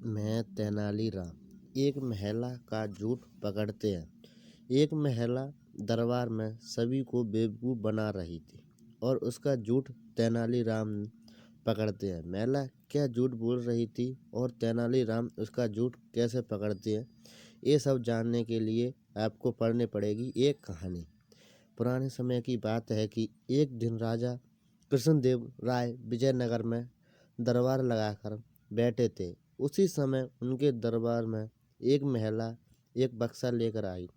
मैं तेनालीराम एक महिला का झूठ पकड़ते हैं। एक महिला दरबार में सभी को बेवकूफ़ बना रही थी और उसका झूठ तेनालीराम पकड़ते हैं। महिला क्या झूठ बोल रही थी और तेनालीराम उसका झूठ कैसे पकड़ते हैं, ये सब जानने के लिए आपको पढ़नी पड़ेगी एक कहानी। पुराने समय की बात है कि एक दिन राजा कृष्णदेव राय विजयनगर में दरबार लगाकर बैठे थे। उसी समय उनके दरबार में एक महिला एक बक्सा लेकर आई।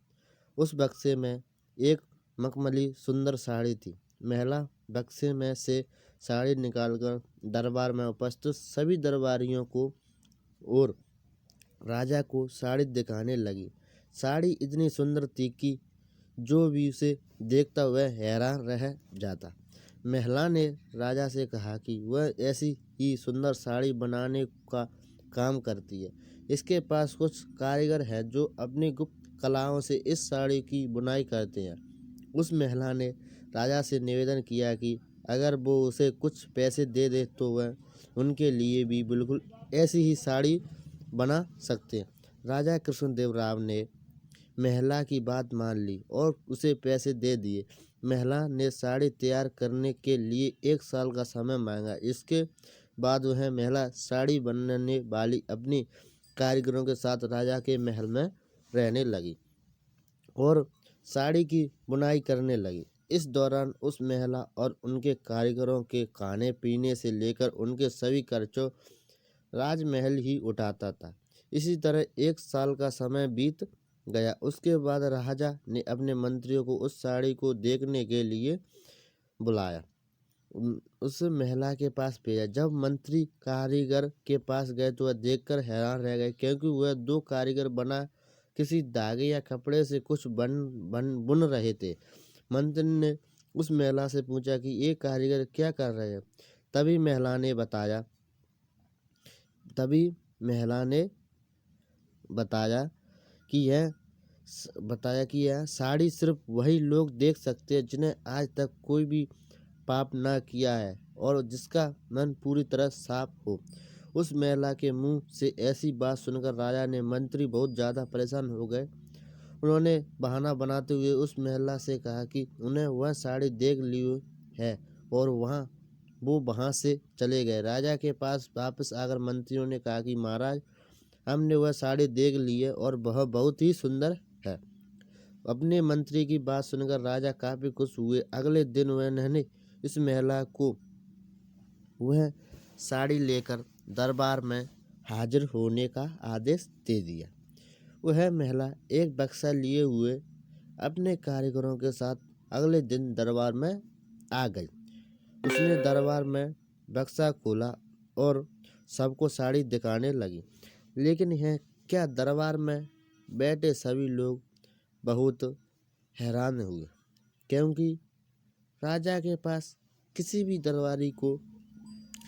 उस बक्से में एक मखमली सुंदर साड़ी थी। महिला बक्से में से साड़ी निकालकर दरबार में उपस्थित सभी दरबारियों को और राजा को साड़ी दिखाने लगी। साड़ी इतनी सुंदर थी कि जो भी उसे देखता वह हैरान रह जाता। महिला ने राजा से कहा कि वह ऐसी ही सुंदर साड़ी बनाने का काम करती है। इसके पास कुछ कारीगर हैं जो अपनी गुप्त कलाओं से इस साड़ी की बुनाई करते हैं। उस महिला ने राजा से निवेदन किया कि अगर वो उसे कुछ पैसे दे दे तो वह उनके लिए भी बिल्कुल ऐसी ही साड़ी बना सकते हैं। राजा कृष्णदेव राव ने महिला की बात मान ली और उसे पैसे दे दिए। महिला ने साड़ी तैयार करने के लिए 1 साल का समय मांगा। इसके बाद वह महिला साड़ी बनने वाली अपनी कारीगरों के साथ राजा के महल में रहने लगी और साड़ी की बुनाई करने लगी। इस दौरान उस महिला और उनके कारीगरों के खाने पीने से लेकर उनके सभी खर्चों राजमहल ही उठाता था। इसी तरह 1 साल का समय बीत गया। उसके बाद राजा ने अपने मंत्रियों को उस साड़ी को देखने के लिए बुलाया। उस महिला के पास भेजा। जब मंत्री कारीगर के पास गए तो वह देखकर हैरान रह गए, क्योंकि वह 2 कारीगर बना किसी धागे या कपड़े से कुछ बुन रहे थे। मंत्री ने उस महिला से पूछा कि ये कारीगर क्या कर रहे हैं। तभी महिला ने बताया कि यह साड़ी सिर्फ वही लोग देख सकते हैं जिन्हें आज तक कोई भी पाप ना किया है और जिसका मन पूरी तरह साफ हो। उस महिला के मुंह से ऐसी बात सुनकर राजा ने मंत्री बहुत ज़्यादा परेशान हो गए। उन्होंने बहाना बनाते हुए उस महिला से कहा कि उन्हें वह साड़ी देख ली है और वो वहाँ से चले गए। राजा के पास वापस आकर मंत्रियों ने कहा कि महाराज, हमने वह साड़ी देख ली है और वह बहुत ही सुंदर है। अपने मंत्री की बात सुनकर राजा काफ़ी खुश हुए। अगले दिन उन्होंने इस महिला को वह साड़ी लेकर दरबार में हाजिर होने का आदेश दे दिया। वह महिला एक बक्सा लिए हुए अपने कारीगरों के साथ अगले दिन दरबार में आ गई। उसने दरबार में बक्सा खोला और सबको साड़ी दिखाने लगी। लेकिन यह क्या, दरबार में बैठे सभी लोग बहुत हैरान हुए, क्योंकि राजा के पास किसी भी दरबारी को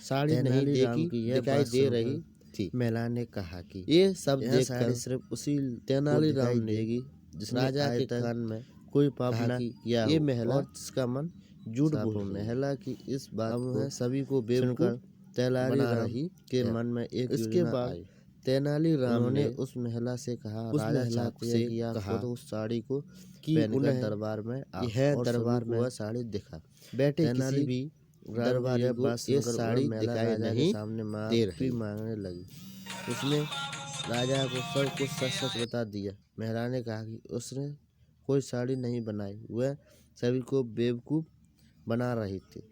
साड़ी नहीं दिखाई दे रही थी। महिला ने कहा कि ये सब देखकर सिर्फ उसी तेनालीराम ने देगी जिसने राजा के कान में कोई पाप न किया हो। ये महिला और जिसका मन झूठ बोल। महिला की इस बात को सभी को बेवकूफ तेनालीराम के मन में एक इसके बाद तेनालीराम ने उस महिला से कहा, राजा चाहते हैं कि आप खुद उस साड़ी को पहनकर दरबार में आओ और दरबार में वह साड़ी दिखा। बैठे किसी भी दरबारी को ये साड़ी दिखाई नहीं मांगने लगी। उसने राजा को सब कुछ सच बता दिया। महिला ने कहा कि उसने कोई साड़ी नहीं बनाई, वह सभी को बेवकूफ़ बना रही थी।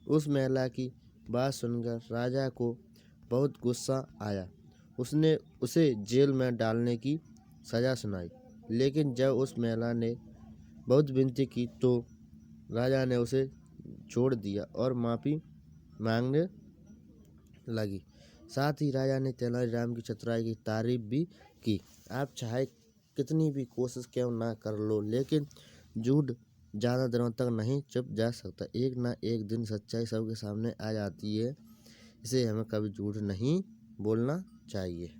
उस महिला की बात सुनकर राजा को बहुत गुस्सा आया। उसने उसे जेल में डालने की सज़ा सुनाई। लेकिन जब उस महिला ने बहुत विनती की तो राजा ने उसे छोड़ दिया और माफ़ी मांगने लगी। साथ ही राजा ने तेनालीराम की चतुराई की तारीफ भी की। आप चाहे कितनी भी कोशिश क्यों ना कर लो, लेकिन झूठ ज़्यादा दिनों तक नहीं छुप जा सकता। एक ना एक दिन सच्चाई सबके सामने आ जाती है। इसे हमें कभी झूठ नहीं बोलना चाहिए।